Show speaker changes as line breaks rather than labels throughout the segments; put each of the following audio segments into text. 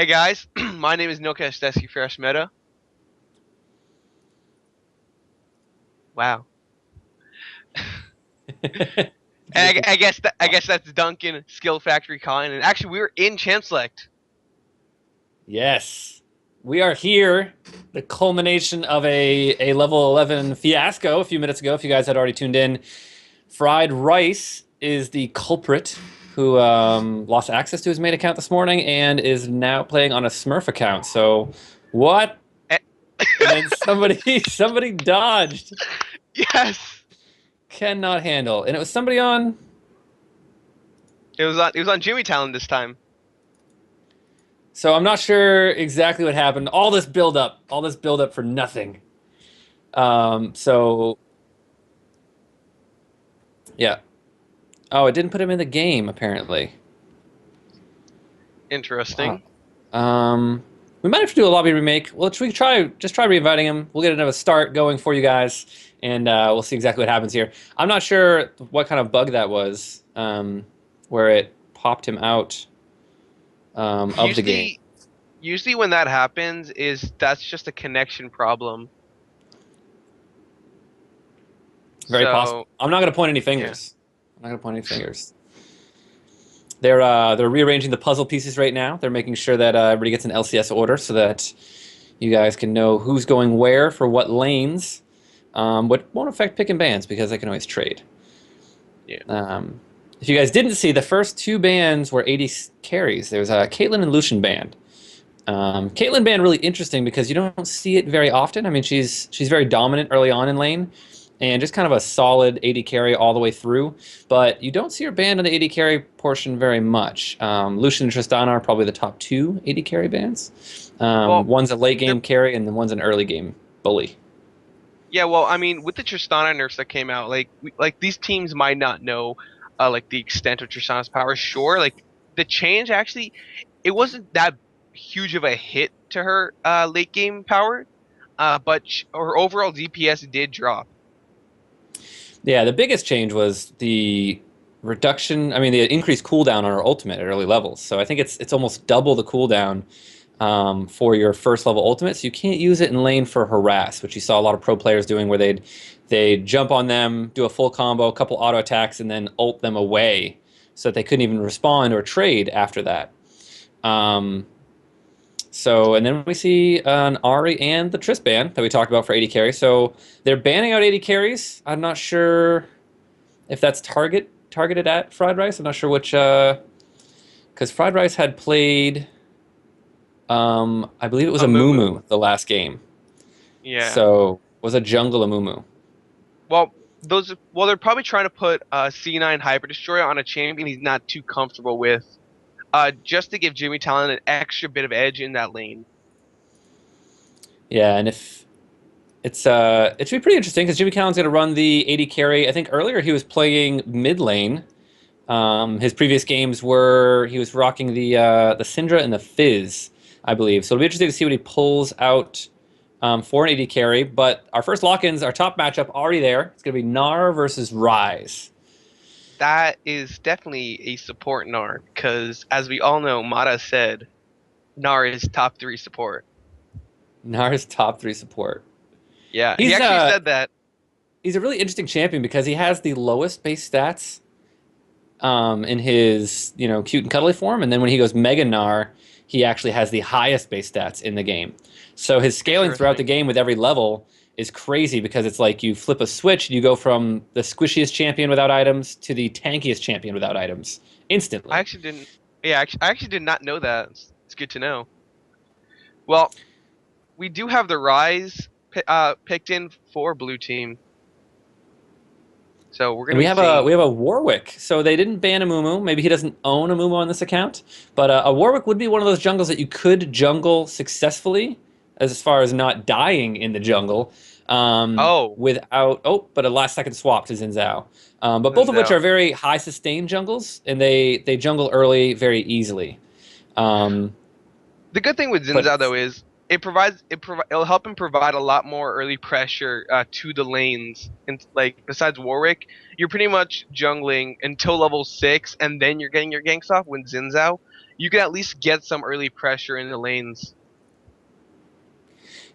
Hey guys, my name is Nilka Estesi Fresh Meta. Wow. And I guess that's Duncan Skill Factory Con. And actually, we were in Champ Select.
Yes. We are here, the culmination of a level 11 fiasco a few minutes ago, if you guys had already tuned in. Fried Rice is the culprit who lost access to his main account this morning and is now playing on a Smurf account. So, what?
Eh,
And then somebody dodged.
yes,
Cannot handle. And it was somebody on.
it was on Jimmy Talon this time.
So I'm not sure exactly what happened. All this build up for nothing. So yeah. Oh, it didn't put him in the game apparently. Wow.
Interesting.
We might have to do a lobby remake. Well, we try reinviting him. We'll get another start going for you guys, and we'll see exactly what happens here. I'm not sure what kind of bug that was, where it popped him out of the game.
Usually when that happens, that's just a connection problem.
Very possible.
So
I'm not gonna point any
yeah,
fingers. I'm not gonna point any fingers. They're rearranging the puzzle pieces right now. They're making sure that everybody gets an LCS order so that you guys can know who's going where for what lanes. What won't affect pick and bans because they can always trade.
yeah.
If you guys didn't see, the first two bans were 80 carries. There was a Caitlyn and Lucian band. Caitlyn band really interesting because you don't see it very often. I mean, she's very dominant early on in lane, and just kind of a solid 80 carry all the way through. But you don't see her banned on the 80 carry portion very much. Lucian and Tristana are probably the top two 80 carry bans.
Well,
One's a late
the
game carry, and then one's an early game bully.
yeah. Well, I mean, with the Tristana nerfs that came out, like these teams might not know, like the extent of Tristana's power. Sure, like the change actually, it wasn't that huge of a hit to her late game power, but her overall DPS did drop.
Yeah, the biggest change was the reduction. I mean, the increased cooldown on her ultimate at early levels. So I think it's almost double the cooldown for your first level ultimate. So you can't use it in lane for harass, which you saw a lot of pro players doing, where they'd jump on them, do a full combo, a couple auto attacks, and then ult them away, so that they couldn't even respond or trade after that. Um, and then we see an Ari and the Triss ban that we talked about for 80 carries. So they're banning out 80 carries. I'm not sure if that's targeted at Fried Rice. I'm not sure which, because Fried Rice had played, I believe it was
A
a
Mumu.
Mumu the last game.
Yeah.
So was a jungle a Mumu.
They're probably trying to put C9 Hyper Destroyer on a champion he's not too comfortable with, just to give Jimmy Talon an extra bit of edge in that lane.
Yeah, and if it should be pretty interesting because Jimmy Callan's going to run the 80 carry. I think earlier he was playing mid lane. His previous games were he was rocking the Syndra and the Fizz, I believe. So it'll be interesting to see what he pulls out for an 80 carry. But our first lock-ins, our top matchup already there. It's going to be Gnar versus Ryze.
That is definitely a support Gnar, because as we all know, Mata said Gnar is top 3 support.
Gnar's top 3 support.
Yeah, he
He's
actually said that.
he's a really interesting champion because he has the lowest base stats in his cute and cuddly form, and then when he goes Mega Gnar, he actually has the highest base stats in the game. So his scaling throughout the
Interesting.
game with every level is crazy because it's like you flip a switch and you go from the squishiest champion without items to the tankiest champion without items
I
instantly.
actually didn't. Yeah, I actually did not know that. It's good to know. Well, we do have the Rise picked in for blue team, so we're
And
gonna be
we
seeing.
have a Warwick. So they didn't ban a Mumu. Maybe he doesn't own a Mumu on this account, but a Warwick would be one of those jungles that you could jungle successfully, as far as not dying in the jungle,
Oh,
without. Oh, but a last second swap to Xin Zhao. But both of which
Zenzel.
are very high sustain jungles, and they jungle early very easily. Um,
The good thing with
but
Zenzel though is it'll help him provide a lot more early pressure to the lanes. And like besides Warwick, you're pretty much jungling until level 6, and then you're getting your ganks off when Xin Zhao. You can at least get some early pressure in the lanes.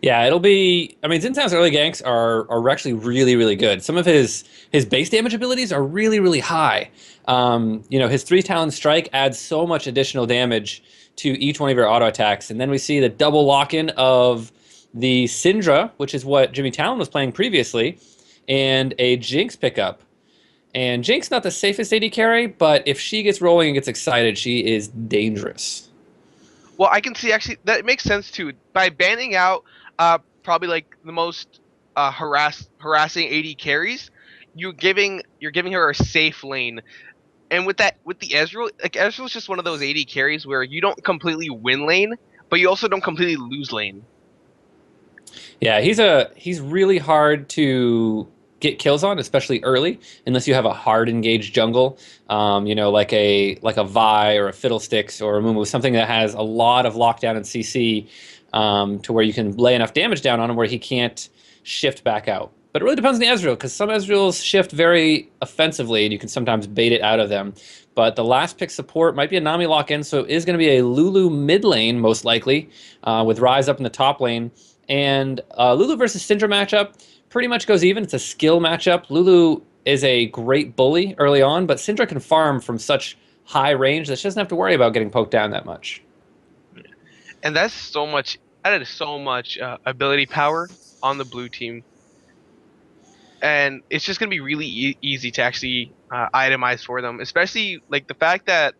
Yeah, it'll be. I mean, Zintao's early ganks are actually really really good. Some of his base damage abilities are really really high. His three talent strike adds so much additional damage to each one of your auto attacks, and then we see the double lock in of the Syndra, which is what Jimmy Talon was playing previously, and a Jinx pickup. And Jinx not the safest AD carry, but if she gets rolling and gets excited, she is dangerous.
Well, I can see actually that makes sense too. By banning out probably like the most harassing AD carries, you're giving her a safe lane. And with the Ezreal, like Ezreal's just one of those AD carries where you don't completely win lane, but you also don't completely lose lane.
Yeah, he's really hard to get kills on, especially early, unless you have a hard engaged jungle, like a Vi or a Fiddlesticks or a Mumu, something that has a lot of lockdown and CC, to where you can lay enough damage down on him where he can't shift back out. But it really depends on the Ezreal, because some Ezreals shift very offensively, and you can sometimes bait it out of them. But the last pick support might be a Nami lock-in, so it is going to be a Lulu mid lane, most likely, with Ryze up in the top lane. And Lulu versus Syndra matchup pretty much goes even. It's a skill matchup. Lulu is a great bully early on, but Syndra can farm from such high range that she doesn't have to worry about getting poked down that much.
And that is so much ability power on the blue team. And it's just gonna be really easy to actually itemize for them, especially like the fact that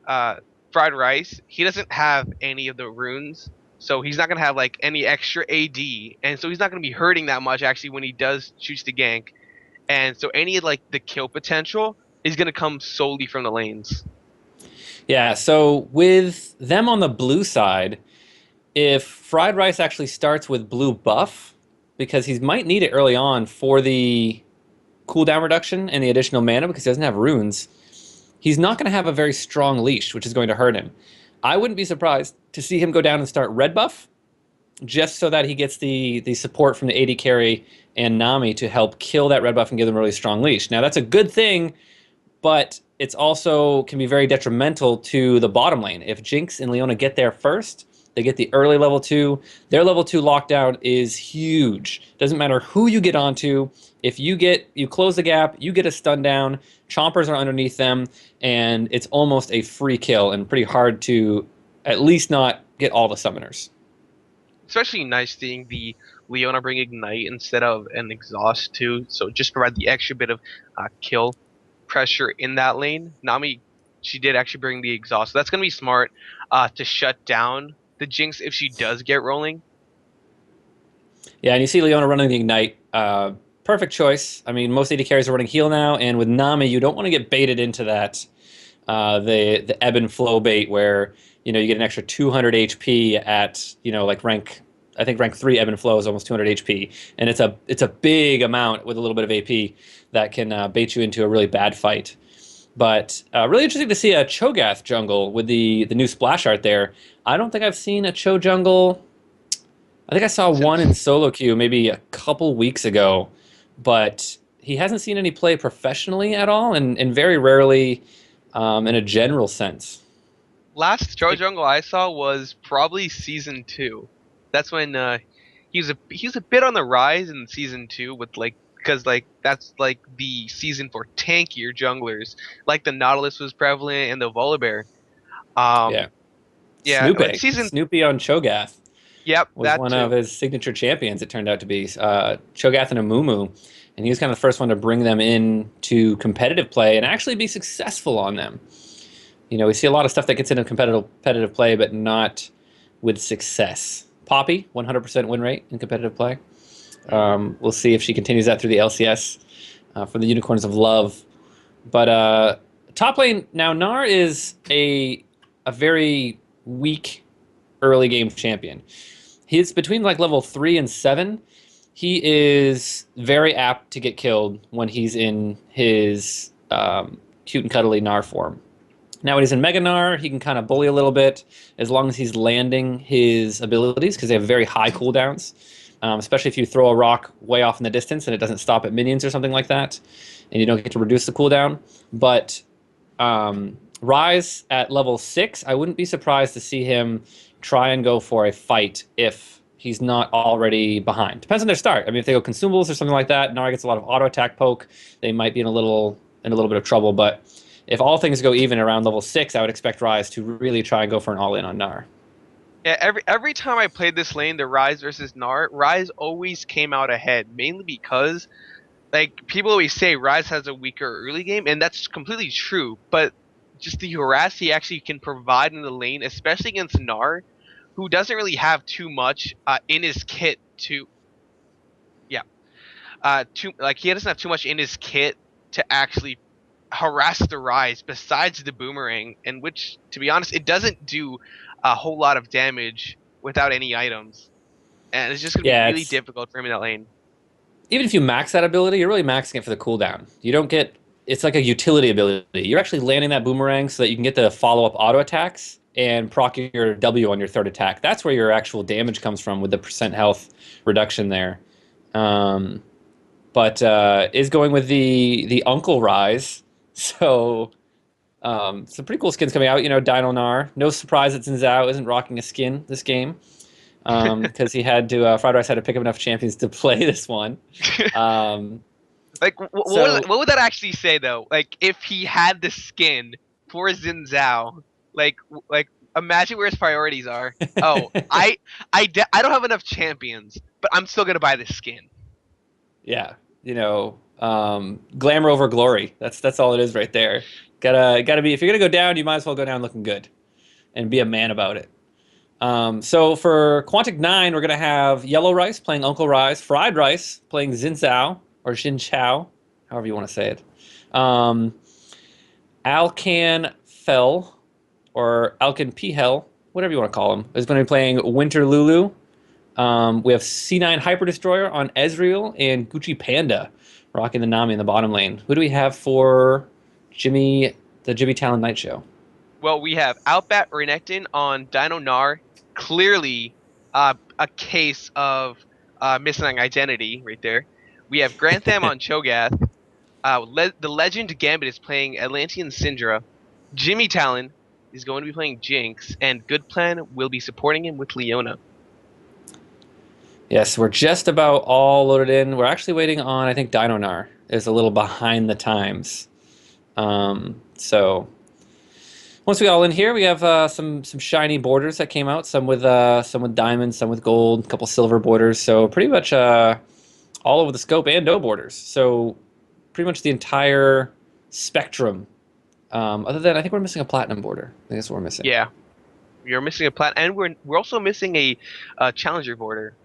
uh, Fried Rice, he doesn't have any of the runes, so he's not gonna have like any extra AD, and so he's not gonna be hurting that much actually when he does choose to gank. And so any like the kill potential is gonna come solely from the lanes.
Yeah, so with them on the blue side, if Fried Rice actually starts with blue buff, because he might need it early on for the cooldown reduction and the additional mana because he doesn't have runes, he's not going to have a very strong leash, which is going to hurt him. I wouldn't be surprised to see him go down and start red buff, just so that he gets the support from the AD carry and Nami to help kill that red buff and give them a really strong leash. Now that's a good thing, but it's also can be very detrimental to the bottom lane. If Jinx and Leona get there first, they get the early level 2. Their level 2 lockdown is huge. Doesn't matter who you get onto. If you close the gap, you get a stun down, chompers are underneath them, and it's almost a free kill and pretty hard to at least not get all the summoners.
Especially nice seeing the Leona bring Ignite instead of an Exhaust too, so just provide the extra bit of kill pressure in that lane. Nami, she did actually bring the Exhaust, so that's gonna be smart to shut down the Jinx if she does get rolling.
Yeah, and you see Leona running the Ignite. Perfect choice. I mean, most AD carries are running heal now, and with Nami, you don't want to get baited into that the ebb and flow bait where you get an extra 200 HP at like rank. I think rank 3 ebb and flow is almost 200 HP, and it's a big amount with a little bit of AP that can bait you into a really bad fight. But really interesting to see a Cho'Gath jungle with the new splash art there. I don't think I've seen a Cho jungle. I think I saw one in
Since
solo queue maybe a couple weeks ago, but he hasn't seen any play professionally at all, and very rarely in a general sense.
last Cho Jungle I saw was probably season 2. That's when he was a bit on the rise in season 2 with like because like that's like the season for tankier junglers. Like the Nautilus was prevalent and the Volibear.
Yeah,
Um yeah, like
Snoopy,
season
Snoopy on Cho'Gath
yep,
was
that
one of
too.
his signature champions. It turned out to be Cho'Gath and Amumu, and he was kind of the first one to bring them in to competitive play and actually be successful on them. We see a lot of stuff that gets into competitive play, but not with success. Poppy, 100% win rate in competitive play. We'll see if she continues that through the LCS for the Unicorns of Love. But top lane now, Gnar is a very weak early game champion. He's between like level 3 and 7. He is very apt to get killed when he's in his cute and cuddly Gnar form. Now, when he's in Mega Gnar, he can kind of bully a little bit as long as he's landing his abilities because they have very high cooldowns. Especially if you throw a rock way off in the distance and it doesn't stop at minions or something like that, and you don't get to reduce the cooldown. But Rise at level 6, I wouldn't be surprised to see him try and go for a fight if he's not already behind. Depends on their start. I mean, if they go consumables or something like that, Nara gets a lot of auto attack poke. They might be in a little bit of trouble. But if all things go even around level 6, I would expect Rise to really try and go for an all in on Nar.
Yeah, every time I played this lane, the Rise versus Gnar, Rise always came out ahead, mainly because like people always say Rise has a weaker early game, and that's completely true. But just the harass he actually can provide in the lane, especially against Gnar, who doesn't really have too much in his kit to yeah too like he doesn't have too much in his kit to actually harass the Rise besides the boomerang, and which to be honest it doesn't do a whole lot of damage without any items, and it's just gonna be
Yeah,
really
it's
difficult for him in that lane.
even if you max that ability, you're really maxing it for the cooldown. You don't get it's like a utility ability. You're actually landing that boomerang so that you can get the follow up auto attacks and proc your W on your third attack. That's where your actual damage comes from with the percent health reduction there. Um, but is going with the Uncle Rise. So some pretty cool skins coming out. You know, Dino Gnar. No surprise that Xin Zhao isn't rocking a skin this game because he had to Fried Rice had to pick up enough champions to play this one. Um,
Like,
so
what would that actually say though? Like, if he had the skin for Xin Zhao, like, imagine where his priorities are. Oh, I don't have enough champions, but I'm still gonna buy this skin.
yeah, you know, glamour over glory. That's all it is right there. Gotta be if you're gonna go down, you might as well go down looking good and be a man about it. So for Quantic 9, we're gonna have Yellow Rice playing Uncle Rice, Fried Rice playing Xin Zhao or Xin Chao, however you want to say it. Um, Alcan Fell or Alcan P-Hell, whatever you want to call him, is going to be playing Winter Lulu. We have C9 Hyper Destroyer on Ezreal and Gucci Panda rocking the Nami in the bottom lane. Who do we have for the Jimmy Talon Night Show?
Well, we have Outbat Renekton on Dino Gnar, clearly a case of missing identity right there. We have Grantham on Cho'Gath. The Legend Gambit is playing Atlantean Syndra. Jimmy Talon is going to be playing Jinx, and Good Plan will be supporting him with Leona.
Yes, we're just about all loaded in. We're actually waiting on, I think, Dino Gnar is a little behind the times. So once we all in here, we have some shiny borders that came out. Some with diamonds, some with gold, a couple silver borders. So pretty much all over the scope and no borders. So pretty much the entire spectrum. Other than I think we're missing a platinum border. I think that's what we're missing.
Yeah, you're missing a plat, and we're also missing a challenger border.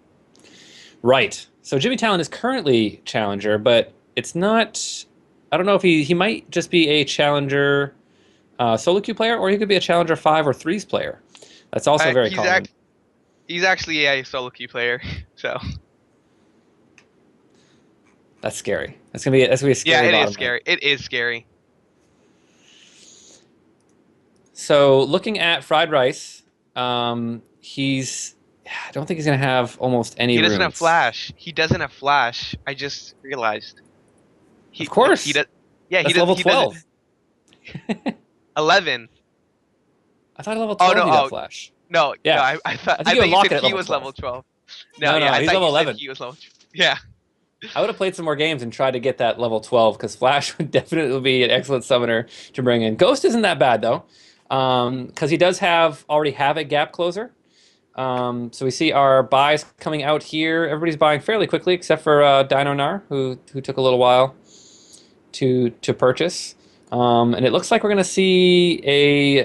Right. So Jimmy Talon is currently challenger, but it's not. I don't know if he might just be a challenger solo queue player, or he could be a challenger 5 or 3s player. That's also very
He's
common.
he's actually a solo queue player, so
That's scary. That's gonna be a
yeah,
scary
it is
bottom lane.
scary. It is scary.
So looking at Fried Rice, he's I don't think he's gonna have almost any
He doesn't have
runes.
flash. He doesn't have flash. I just realized.
Of
He
course,
does. Yeah,
that's level
he does
12.
11.
I thought level
Oh
12
no,
he'd have
oh
flash.
no,
Yeah,
I
I think you
thought you
unlock
said
it at
he
level
was level
12.
12. No,
No,
yeah,
no,
I
he's
thought
level
you said
11.
he was level. Yeah.
I would have played some more games and tried to get that level 12 because Flash would definitely be an excellent summoner to bring in. Ghost isn't that bad though, because he does already have a gap closer. So we see our buys coming out here. Everybody's buying fairly quickly except for Dino Gnar, who took a little while to purchase. And it looks like we're going to see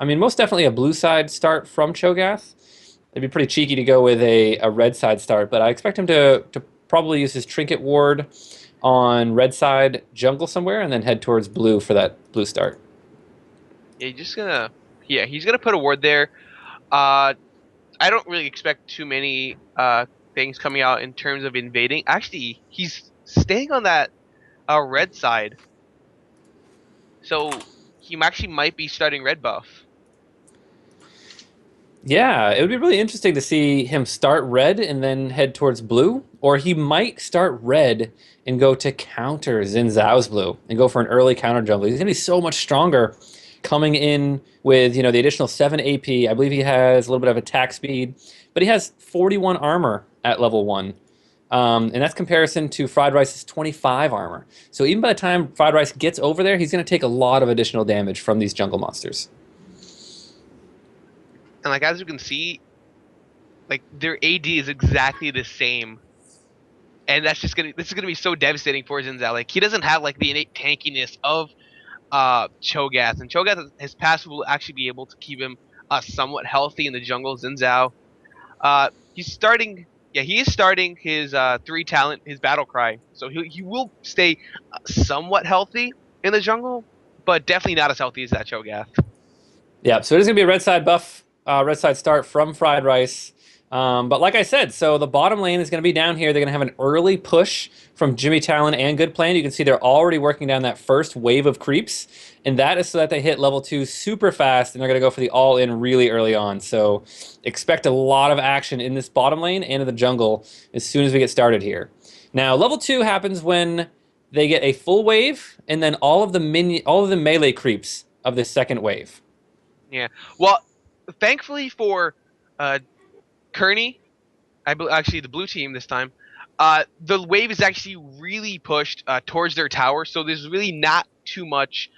I mean, most definitely a blue side start from Cho'Gath. It'd be pretty cheeky to go with a red side start, but I expect him to probably use his Trinket Ward on red side jungle somewhere and then head towards blue for that blue start.
Yeah, he's gonna put a ward there. Uh, I don't really expect too many things coming out in terms of invading. Actually, he's staying on that red side. So he actually might be starting red buff.
Yeah, it would be really interesting to see him start red and then head towards blue, or he might start red and go to counter Xin Zhao's blue and go for an early counter jungle. He's gonna be so much stronger coming in with the additional 7 AP. I believe he has a little bit of attack speed, but he has 41 armor at level 1. And that's comparison to Fried Rice's 25 armor. So even by the time Fried Rice gets over there, he's going to take a lot of additional damage from these jungle monsters.
And like as you can see, like their AD is exactly the same. And this is gonna be so devastating for Zinzao. Like he doesn't have like the innate tankiness of Cho'Gath, and Cho'Gath his passive will actually be able to keep him somewhat healthy in the jungle. Zinzao, he's starting. Yeah, he is starting his 3 talent, his battle cry. So he will stay somewhat healthy in the jungle, but definitely not as healthy as that Cho'Gath.
Yeah, so it is going to be a red side buff, red side start from Fried Rice. But like I said, so the bottom lane is going to be down here. They're going to have an early push from Jimmy Talon and Good Plan. You can see they're already working down that first wave of creeps. And that is so that they hit level 2 super fast, and they're going to go for the all-in really early on. So expect a lot of action in this bottom lane and in the jungle as soon as we get started here. Now, level 2 happens when they get a full wave, and then all of the melee creeps of the second wave.
Yeah. Well, thankfully for uh, Kearny, actually the blue team this time, the wave is actually really pushed towards their tower, so there's really not too much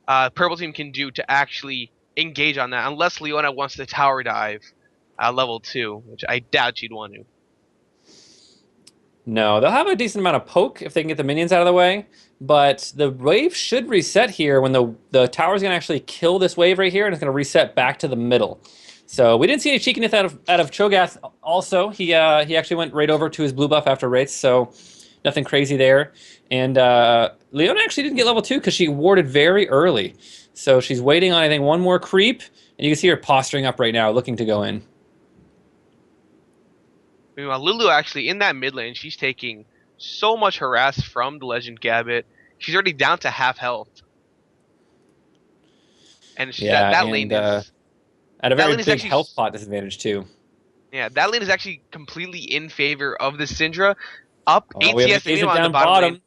purple team can do to actually engage on that, unless Leona wants to tower dive level 2, which I doubt she'd want to.
No, they'll have a decent amount of poke if they can get the minions out of the way, but the wave should reset here when the tower's going to actually kill this wave right here, and it's going to reset back to the middle. So we didn't see any cheekiness out of Cho'Gath. Also, he actually went right over to his blue buff after Wraiths, so nothing crazy there. And Leona actually didn't get level 2 because she warded very early. So she's waiting on, I think, one more creep, and you can see her posturing up right now, looking to go in.
Meanwhile, Lulu actually in that mid lane, she's taking so much harass from the Legend Gambit. She's already down to half health, and
Yeah,
that lane
and
is
at a
that
very
lane is
big
actually
health pot disadvantage, too.
yeah, that lane is actually completely in favor of the Syndra. Up
Oh, we have
ATS,
an agent
meanwhile in the
down
bottom lane.
bottom,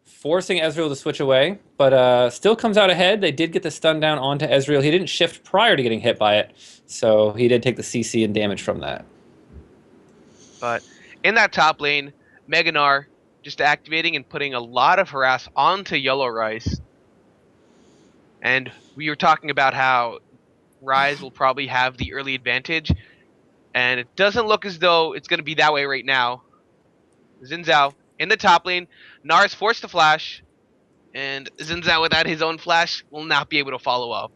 forcing Ezreal to switch away, but still comes out ahead. They did get the stun down onto Ezreal. He didn't shift prior to getting hit by it, so he did take the CC and damage from that.
But in that top lane, Meganar just activating and putting a lot of harass onto Yellow Rice. And we were talking about how Rise will probably have the early advantage, and it doesn't look as though it's going to be that way right now. Xin Zhao in the top lane, Nar is forced to flash, and Xin Zhao without his own flash will not be able to follow up.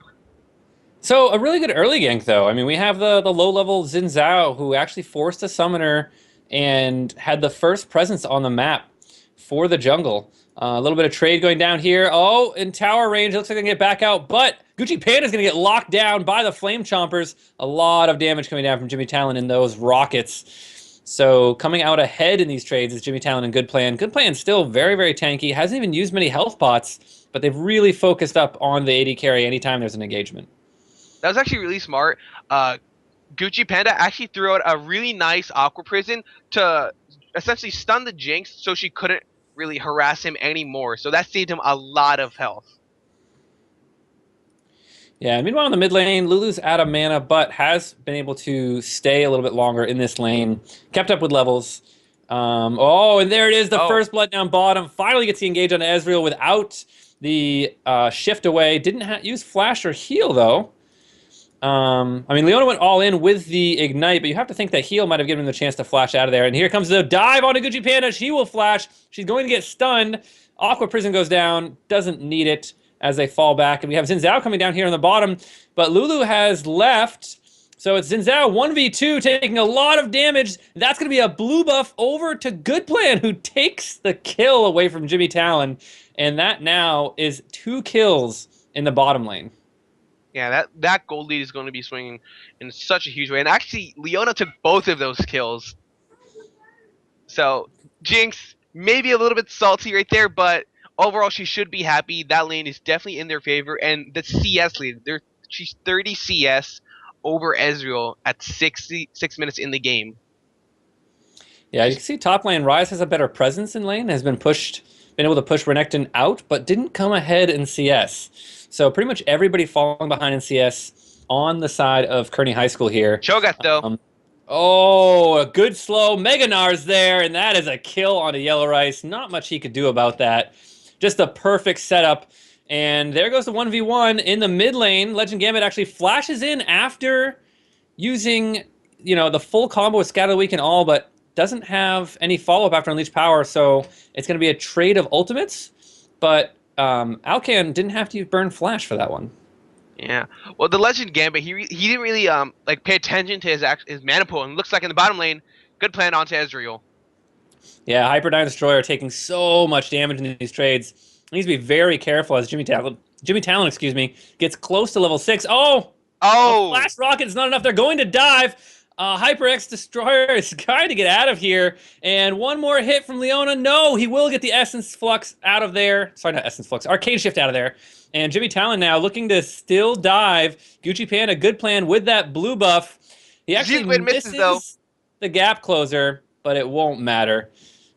So a really good early gank, though. I mean, we have the low level Xin Zhao who actually forced a summoner and had the first presence on the map for the jungle. A little bit of trade going down here. Oh, in tower range, it looks like they're gonna get back out, but Gucci Panda's gonna get locked down by the Flame Chompers. A lot of damage coming down from Jimmy Talon in those rockets. So coming out ahead in these trades is Jimmy Talon and Good Plan. Good Plan still very, very tanky. Hasn't even used many health pots, but they've really focused up on the AD carry anytime there's an engagement.
That was actually really smart. Gucci Panda actually threw out a really nice Aqua Prison to essentially stun the Jinx so she couldn't really harass him anymore. So that saved him a lot of health.
Yeah, meanwhile in the mid lane, Lulu's out of mana, but has been able to stay a little bit longer in this lane. Kept up with levels. Oh, and there it is, the first blood down bottom. Finally gets the engage on Ezreal without the shift away. Didn't use flash or heal, though. I mean, Leona went all in with the ignite, but you have to think that heal might have given him the chance to flash out of there. And here comes the dive onto Gucci Panda. She will flash. She's going to get stunned. Aqua Prison goes down. Doesn't need it as they fall back. And we have Xin Zhao coming down here on the bottom, but Lulu has left. So it's Xin Zhao 1v2 taking a lot of damage. That's going to be a blue buff over to Good Plan, who takes the kill away from Jimmy Talon. And that now is 2 kills in the bottom lane.
Yeah, that gold lead is going to be swinging in such a huge way. And actually, Leona took both of those kills. So, Jinx, maybe a little bit salty right there, but overall, she should be happy. That lane is definitely in their favor, and the CS lane, she's 30 CS over Ezreal at 66 minutes in the game.
Yeah, you
She's
can see top lane Rise has a better presence in lane, has been able to push Renekton out, but didn't come ahead in CS. So pretty much everybody falling behind in CS on the side of Kearny High School here.
Cho'Gath though.
Um, oh, a good slow Meganar's there, and that is a kill on a Yellow Rice. Not much he could do about that. Just a perfect setup. And there goes the 1v1 in the mid lane. Legend Gambit actually flashes in after using, the full combo with Scatter the Weak and all, but doesn't have any follow-up after Unleash Power, so it's going to be a trade of ultimates, but Alcan didn't have to burn Flash for that one.
Yeah. Well, the Legend Gambit, he didn't really like pay attention to his mana pool, and looks like in the bottom lane, good plan onto Ezreal.
Yeah, Hyperdine Destroyer taking so much damage in these trades. He needs to be very careful as Jimmy Talon, excuse me, gets close to level 6. Oh! A
Oh,
Flash Rocket is not enough. They're going to dive. HyperX Destroyer is trying to get out of here. And one more hit from Leona. No, he will get the Essence Flux out of there. Sorry, not Essence Flux. Arcade Shift out of there. And Jimmy Talon now looking to still dive. Gucci Panda, good plan with that blue buff. He actually
Zigguid misses though.
misses the gap closer, but it won't matter.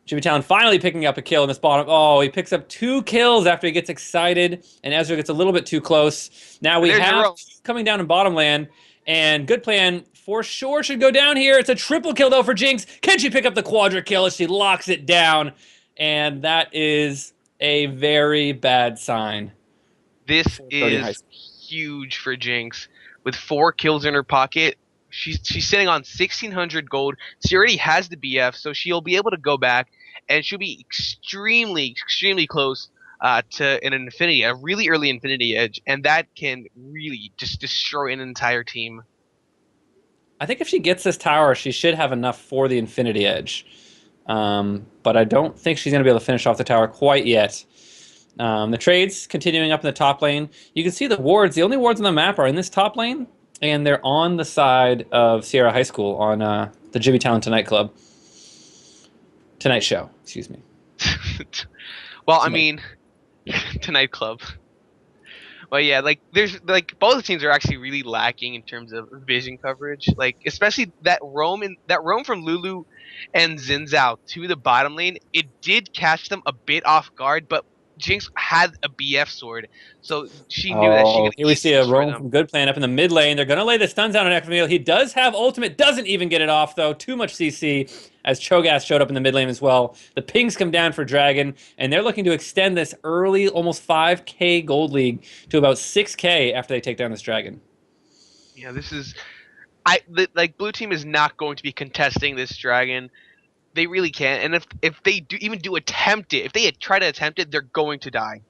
Jimmy Talon finally picking up a kill in this bottom. Oh, he picks up 2 kills after he gets excited, and Ezra gets a little bit too close. Now we have coming down in bottom lane, and good plan for sure should go down here. It's a triple kill, though, for Jinx. Can she pick up the quadra kill as she locks it down? And that is a very bad sign.
This is huge for Jinx. With 4 kills in her pocket, she's sitting on 1,600 gold. She already has the BF, so she'll be able to go back, and she'll be extremely close to an infinity, a really early infinity edge, and that can really just destroy an entire team.
I think if she gets this tower, she should have enough for the infinity edge. But I don't think she's going to be able to finish off the tower quite yet. The trades continuing up in the top lane. You can see the wards. The only wards on the map are in this top lane, and they're on the side of Sierra High School on the Jimmy Talon Tonight Club. Tonight Show, excuse me.
Well, I mean, Tonight Club. Well, yeah, like there's like both teams are actually really lacking in terms of vision coverage. Like especially that roam from Lulu and Zinzao to the bottom lane, it did catch them a bit off guard, but Jinx had a BF sword, so she knew that she
Oh,
could
here we see
easily
a
destroy
roam
them.
from Good Plan up in the mid lane. They're going to lay the stuns down on Ekfamil. He does have ultimate, doesn't even get it off, though. Too much CC as Cho'Gath showed up in the mid lane as well. The pings come down for Dragon, and they're looking to extend this early, almost 5K gold league to about 6K after they take down this Dragon.
Yeah, this is like blue team is not going to be contesting this Dragon. They really can't, and if they do attempt it, if they try to attempt it, they're going to die.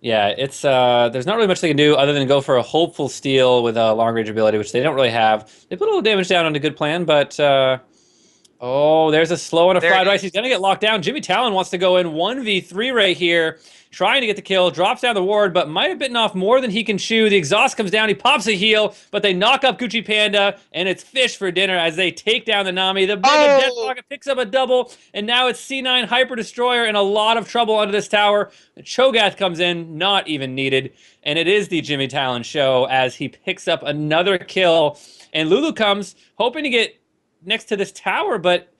Yeah, it's there's not really much they can do other than go for a hopeful steal with a long range ability, which they don't really have. They put a little damage down on a good plan, but oh, there's a slow and a fried rice. He's gonna get locked down. Jimmy Talon wants to go in 1v3 right here, trying to get the kill. Drops down the ward, but might have bitten off more than he can chew. The exhaust comes down. He pops a heal, but they knock up Gucci Panda, and it's fish for dinner as they take down the Nami. The Mega Death Pocket picks up a double, and now it's C9 Hyper Destroyer in a lot of trouble under this tower. Cho'Gath comes in, not even needed, and it is the Jimmy Talon show as he picks up another kill. And Lulu comes, hoping to get next to this tower, but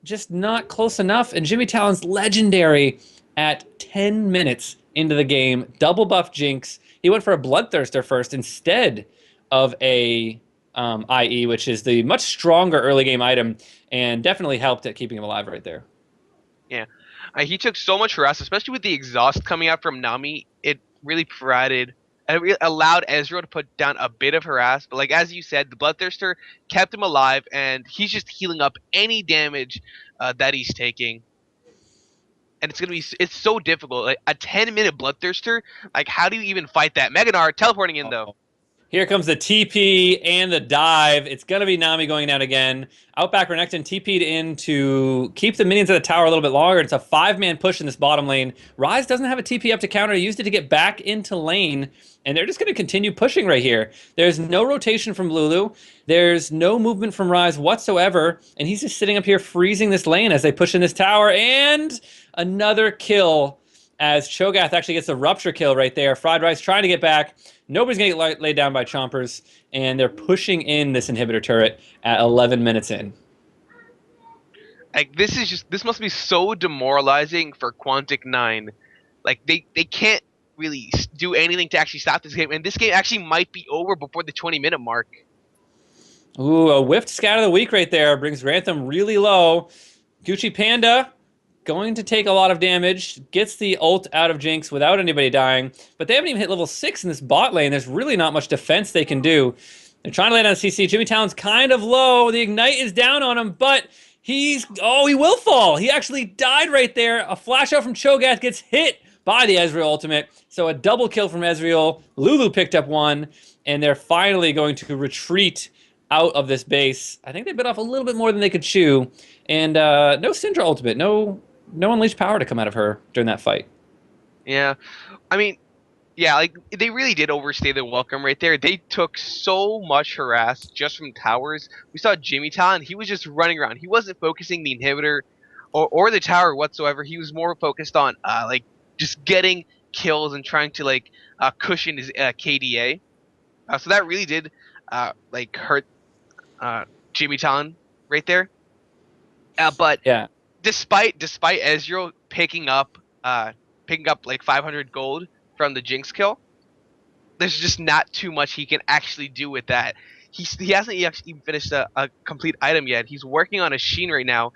just not close enough. And Jimmy Talon's legendary at 10 minutes into the game. Double buff Jinx. He went for a Bloodthirster first instead of a IE, which is the much stronger early game item, and definitely helped at keeping him alive right there.
Yeah, he took so much harass, especially with the exhaust coming out from Nami. It really allowed Ezreal to put down a bit of harass. But like as you said, the Bloodthirster kept him alive, and he's just healing up any damage that he's taking. And it's so difficult. Like a 10-minute Bloodthirster, like how do you even fight that? Meganar teleporting in though.
Here comes the TP and the dive. It's going to be Nami going down again. Outback Renekton TP'd in to keep the minions at the tower a little bit longer. It's a 5-man push in this bottom lane. Ryze doesn't have a TP up to counter. He used it to get back into lane, and they're just going to continue pushing right here. There's no rotation from Lulu. There's no movement from Ryze whatsoever, and he's just sitting up here freezing this lane as they push in this tower, and another kill as Cho'Gath actually gets a rupture kill right there. Fried Rice trying to get back. Nobody's going to get laid down by Chompers, and they're pushing in this inhibitor turret at 11 minutes in.
Like this must be so demoralizing for Quantic 9. Like they can't really do anything to actually stop this game, and this game actually might be over before the 20-minute mark.
Ooh, a whiffed scout of the week right there brings Grantham really low. Gucci Panda going to take a lot of damage, gets the ult out of Jinx without anybody dying, but they haven't even hit level 6 in this bot lane. There's really not much defense they can do. They're trying to land on CC. Jimmy Talon's kind of low. The Ignite is down on him, but he will fall. He actually died right there. A flash out from Cho'Gath gets hit by the Ezreal ultimate. So a double kill from Ezreal. Lulu picked up one, and they're finally going to retreat out of this base. I think they bit off a little bit more than they could chew. And no Syndra ultimate, no unleashed power to come out of her during that fight.
Yeah, I mean, yeah, like they really did overstay their welcome right there. They took so much harass just from towers. We saw Jimmy Talon; he was just running around. He wasn't focusing the inhibitor or the tower whatsoever. He was more focused on like just getting kills and trying to like cushion his KDA. So that really did like hurt Jimmy Talon right there. But
Yeah.
despite Ezreal picking up like 500 gold from the Jinx kill, there's just not too much he can actually do with that. He hasn't even finished a complete item yet. He's working on a Sheen right now,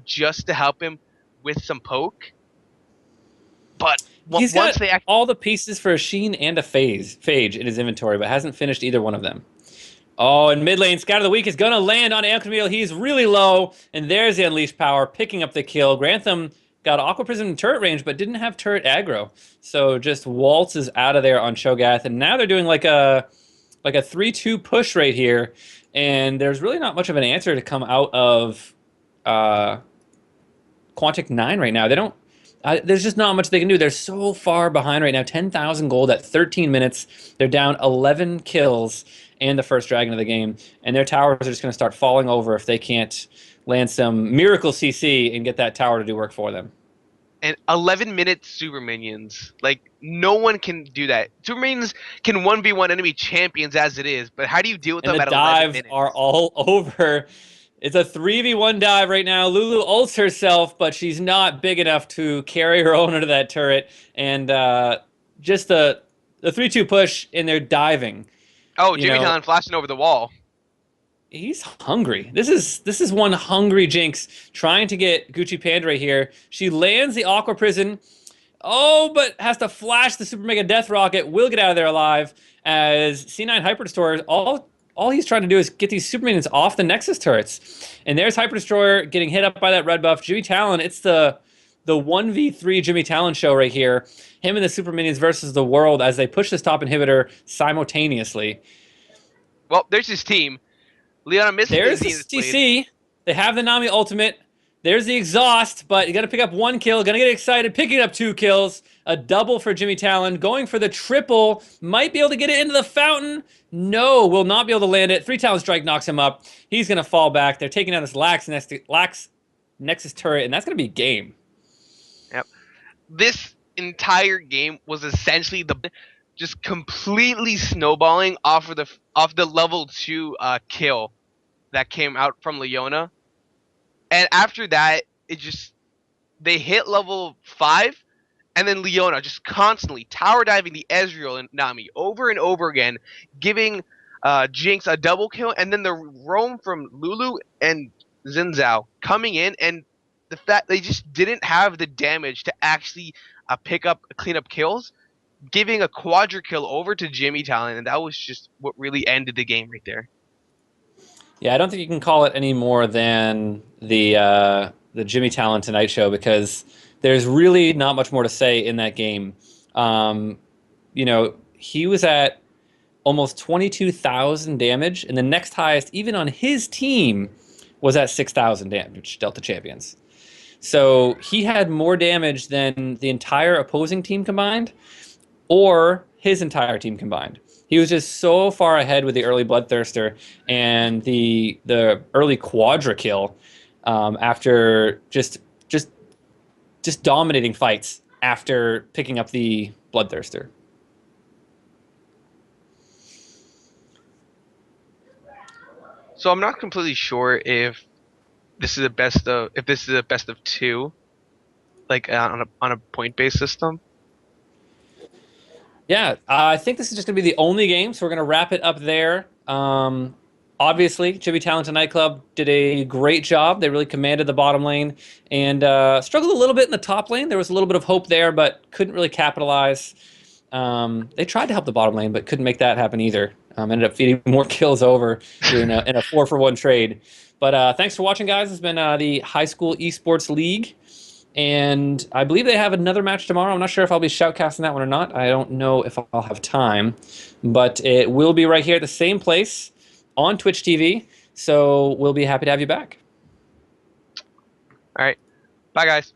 just to help him with some poke. But
He's
once
got
they
all the pieces for a Sheen and a Phage in his inventory, but hasn't finished either one of them. Oh, and mid lane, Scout of the Week is going to land on Alchemil. He's really low, and there's the Unleashed Power, picking up the kill. Grantham got Aqua Prism in turret range, but didn't have turret aggro. So just waltzes out of there on Cho'Gath, and now they're doing like a 3-2 push right here, and there's really not much of an answer to come out of Quantic 9 right now. They don't. There's just not much they can do. They're so far behind right now. 10,000 gold at 13 minutes. They're down 11 kills and the first dragon of the game. And their towers are just going to start falling over if they can't land some miracle CC and get that tower to do work for them.
and 11-minute super minions. Like, no one can do that. Super minions can 1v1 enemy champions as it is, but how do you deal with
And
them
the
at 11
dives
minutes?
are all over. It's a 3v1 dive right now. Lulu ults herself, but she's not big enough to carry her own into that turret. And just the 3-2 push, and they're diving.
Oh,
You
Jimmy
know,
Talon flashing over the wall.
he's hungry. This is one hungry Jinx trying to get Gucci Panda right here. She lands the Aqua Prison. Oh, but has to flash the Super Mega Death Rocket. Will get out of there alive as C9 Hyper Destroyer. All he's trying to do is get these Super Minions off the Nexus turrets. And there's Hyper Destroyer getting hit up by that red buff. Jimmy Talon, it's the 1v3 Jimmy Talon show right here. Him and the Super Minions versus the world as they push this top inhibitor simultaneously.
Well, there's his team. Leona misses
There's
the
the
Zenith Blade.
CC. They have the Nami ultimate. There's the exhaust, but you got to pick up 1 kill. Gonna get excited, picking up 2 kills. A double for Jimmy Talon. Going for the triple. Might be able to get it into the fountain. No, will not be able to land it. 3 Talon Strike knocks him up. He's gonna fall back. They're taking out this Lax Nexus turret, and that's gonna be game.
Yep. This entire game was essentially just completely snowballing off the level 2 kill that came out from Leona. And after that, they hit level 5, and then Leona just constantly tower diving the Ezreal and Nami over and over again, giving Jinx a double kill, and then the roam from Lulu and Xin Zhao coming in, and the fact they just didn't have the damage to actually clean up kills, giving a quadra kill over to Jimmy Talon, and that was just what really ended the game right there.
Yeah, I don't think you can call it any more than the Jimmy Talon Tonight Show, because there's really not much more to say in that game. You know, he was at almost 22,000 damage, and the next highest, even on his team, was at 6,000 damage, Delta Champions. So he had more damage than the entire opposing team combined, or his entire team combined. He was just so far ahead with the early Bloodthirster and the early Quadra kill after just just dominating fights after picking up the Bloodthirster.
So I'm not completely sure if this is a best of two, like on a point based system.
Yeah, I think this is just going to be the only game, so we're going to wrap it up there. Obviously, Chibi Talented Nightclub did a great job. They really commanded the bottom lane and struggled a little bit in the top lane. There was a little bit of hope there, but couldn't really capitalize. They tried to help the bottom lane, but couldn't make that happen either. Ended up feeding more kills over in a 4-for-1 trade. But thanks for watching, guys. It's been the High School Esports League. And I believe they have another match tomorrow. I'm not sure if I'll be shoutcasting that one or not. I don't know if I'll have time. But it will be right here at the same place on Twitch TV. So we'll be happy to have you back.
All right. Bye, guys.